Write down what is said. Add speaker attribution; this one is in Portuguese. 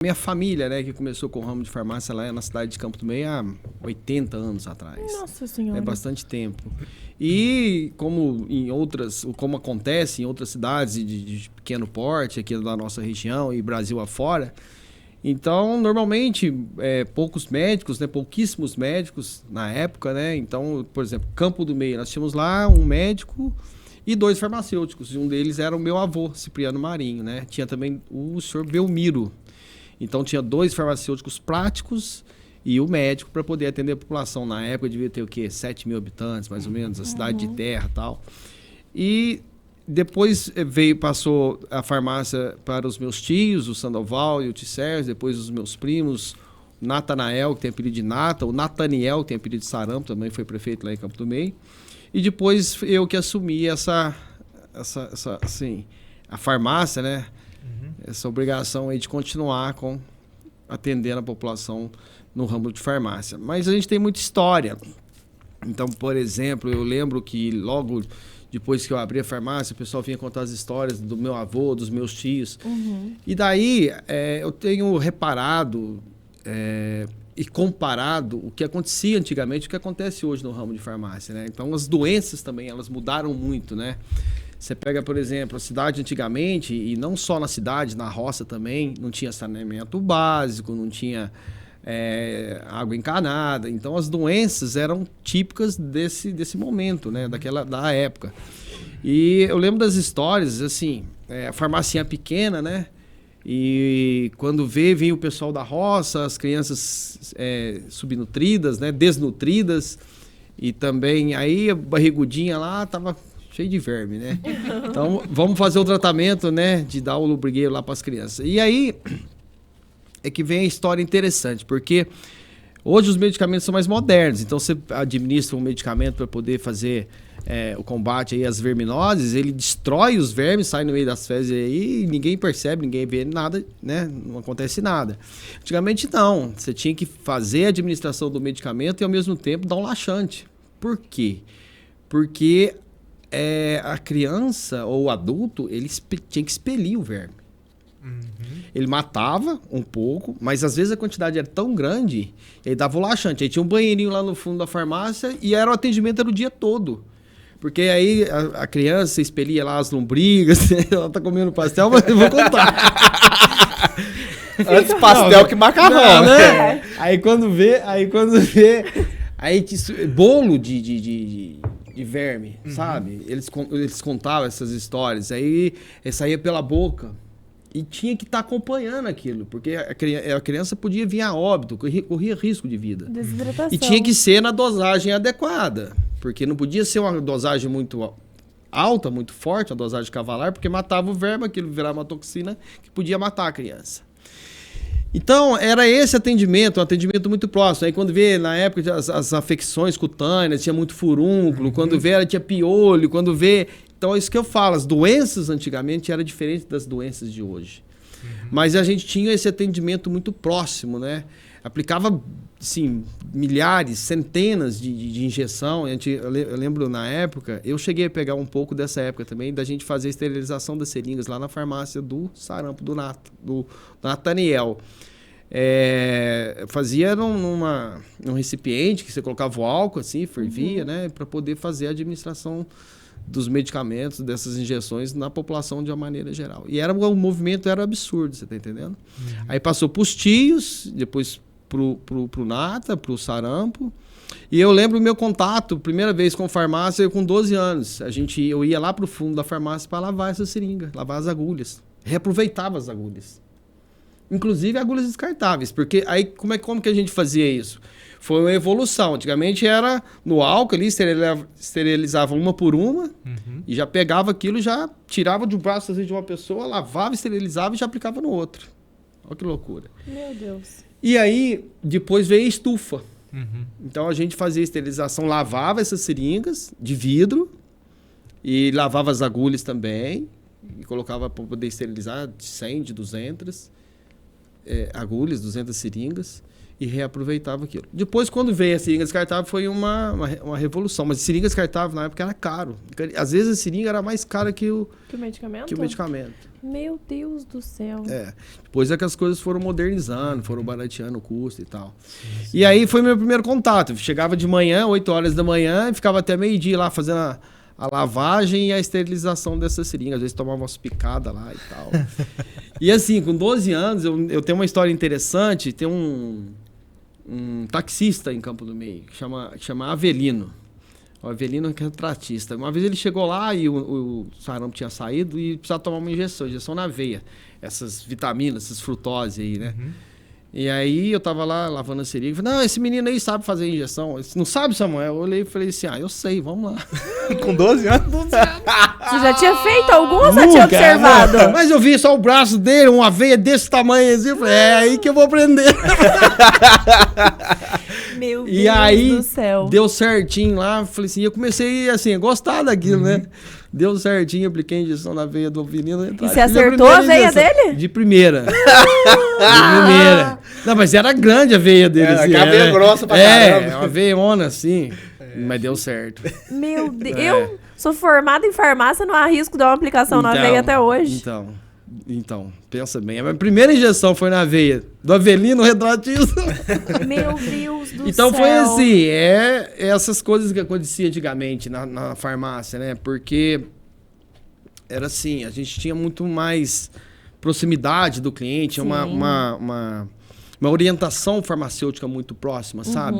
Speaker 1: minha família, né, que começou com o ramo de farmácia lá na cidade de Campo do Meio há 80 anos atrás.
Speaker 2: Nossa Senhora.
Speaker 1: É bastante tempo. E como acontece em outras cidades de pequeno porte aqui da nossa região e Brasil afora, então normalmente poucos médicos, né, pouquíssimos médicos na época, né? Então, por exemplo, Campo do Meio, nós tínhamos lá um médico e 2 farmacêuticos. E um deles era o meu avô, Cipriano Marinho, né? Tinha também o senhor Belmiro. Então tinha 2 farmacêuticos práticos e o médico para poder atender a população. Na época devia ter o quê? 7 mil habitantes, mais ou menos, a cidade de terra e tal. E depois passou a farmácia para os meus tios, o Sandoval e o Tissers, depois os meus primos, o Natanael, que tem apelido de Nata, o Nataniel, que tem apelido de Sarampo, também foi prefeito lá em Campo do Meio. E depois eu que assumi assim, a farmácia, né? Essa obrigação aí de continuar atendendo a população no ramo de farmácia. Mas a gente tem muita história. Então, por exemplo, eu lembro que logo depois que eu abri a farmácia, o pessoal vinha contar as histórias do meu avô, dos meus tios. E daí eu tenho reparado e comparado o que acontecia antigamente e o que acontece hoje no ramo de farmácia, né? Então, as doenças também, elas mudaram muito, né? Você pega, por exemplo, a cidade antigamente, e não só na cidade, na roça também, não tinha saneamento básico, não tinha água encanada. Então, as doenças eram típicas desse momento, né? Da época. E eu lembro das histórias, assim, a farmacinha pequena, né? E quando vinha o pessoal da roça, as crianças subnutridas, né? Desnutridas. E também, aí a barrigudinha lá tava cheio de verme, né? Então, vamos fazer o tratamento, né? De dar o lubrigueiro lá para as crianças. E aí é que vem a história interessante, porque hoje os medicamentos são mais modernos. Então, você administra um medicamento para poder fazer o combate aí às verminoses, ele destrói os vermes, sai no meio das fezes aí, e ninguém percebe, ninguém vê nada, né? Não acontece nada. Antigamente, não. Você tinha que fazer a administração do medicamento e, ao mesmo tempo, dar um laxante. Por quê? Porque a criança ou o adulto, ele tinha que expelir o verme. Ele matava um pouco, mas às vezes a quantidade era tão grande, ele dava o laxante. Aí tinha um banheirinho lá no fundo da farmácia e o atendimento era o dia todo. Porque aí a criança expelia lá as lombrigas, ela tá comendo pastel, mas eu vou contar.
Speaker 3: Antes pastel que macarrão,
Speaker 1: né? Aí quando vê, bolo de verme, sabe? Eles contavam essas histórias, aí saía pela boca e tinha que estar acompanhando aquilo, porque a criança podia vir a óbito, corria risco de vida.
Speaker 2: Desidratação.
Speaker 1: E tinha que ser na dosagem adequada, porque não podia ser uma dosagem muito alta, muito forte, a dosagem cavalar, porque matava o verme, aquilo virava uma toxina que podia matar a criança. Então, era esse atendimento, um atendimento muito próximo. Aí, quando vê, na época, as afecções cutâneas, tinha muito furúnculo, quando vê, ela tinha piolho, quando vê... Então, é isso que eu falo, as doenças antigamente eram diferentes das doenças de hoje. Mas a gente tinha esse atendimento muito próximo, né? Aplicava, assim, milhares, centenas de injeção. Eu lembro, na época, eu cheguei a pegar um pouco dessa época também, da gente fazer a esterilização das seringas lá na farmácia do Sarampo, do Nataniel. Fazia num recipiente que você colocava o álcool, assim, fervia, né? Para poder fazer a administração dos medicamentos, dessas injeções na população de uma maneira geral. E o movimento era absurdo, você tá entendendo? Aí passou pros tios, depois pro Nata, pro Sarampo. E eu lembro o meu contato, primeira vez com farmácia, eu com 12 anos. Eu ia lá pro fundo da farmácia para lavar essa seringa, lavar as agulhas. Reaproveitava as agulhas. Inclusive agulhas descartáveis, porque aí como que a gente fazia isso? Foi uma evolução. Antigamente era no álcool ali, esterilizava uma por uma e já pegava aquilo, já tirava de um braço de uma pessoa, lavava, esterilizava e já aplicava no outro. Olha que loucura.
Speaker 2: Meu Deus.
Speaker 1: E aí, depois veio a estufa. Então a gente fazia a esterilização, lavava essas seringas de vidro e lavava as agulhas também e colocava para poder esterilizar de 100, de 200. agulhas, 200 seringas, e reaproveitava aquilo. Depois, quando veio a seringa descartável, foi uma revolução. Mas a seringa descartável, na época, era caro. Às vezes, a seringa era mais cara que o medicamento.
Speaker 2: Meu Deus do céu.
Speaker 1: Depois é que as coisas foram modernizando, foram barateando o custo e tal. Sim. E aí, foi meu primeiro contato. Eu chegava de manhã, 8 horas da manhã, e ficava até meio-dia lá, fazendo a lavagem e a esterilização dessas seringas. Às vezes, tomava umas picadas lá e tal. E assim, com 12 anos, eu tenho uma história interessante. Tem um taxista em Campo do Meio, que chama Avelino. O Avelino é retratista. Uma vez ele chegou lá e o sarampo tinha saído e precisava tomar uma injeção na veia. Essas vitaminas, essas frutose aí, né? Uhum. E aí eu tava lá lavando a seringa e falei, não, esse menino aí sabe fazer injeção. Ele disse, não sabe, Samuel? Eu olhei e falei assim, eu sei, vamos lá.
Speaker 3: Com 12 anos? 12 anos.
Speaker 2: Você já tinha feito algum ou só tinha observado?
Speaker 1: Não, mas eu vi só o braço dele, uma veia desse tamanho assim, eu falei, é aí que eu vou aprender.
Speaker 2: Meu Deus
Speaker 1: e aí,
Speaker 2: do céu.
Speaker 1: Deu certinho lá, falei assim, eu comecei assim, a gostar daquilo, né? Deu certinho, apliquei a injeção na veia do menino.
Speaker 2: E você acertou a veia dele?
Speaker 1: De primeira. De primeira. Não, mas era grande a veia dele. Assim,
Speaker 3: a veia grossa pra caramba.
Speaker 1: Uma veiona assim, mas deu certo.
Speaker 2: Meu Deus, eu sou formada em farmácia, não arrisco dar uma aplicação na veia até hoje.
Speaker 1: Então, pensa bem. A minha primeira injeção foi na veia do Avelino retratista.
Speaker 2: Meu Deus do céu.
Speaker 1: Então foi assim, essas coisas que aconteciam antigamente na farmácia, né? Porque era assim, a gente tinha muito mais proximidade do cliente, uma orientação farmacêutica muito próxima, sabe?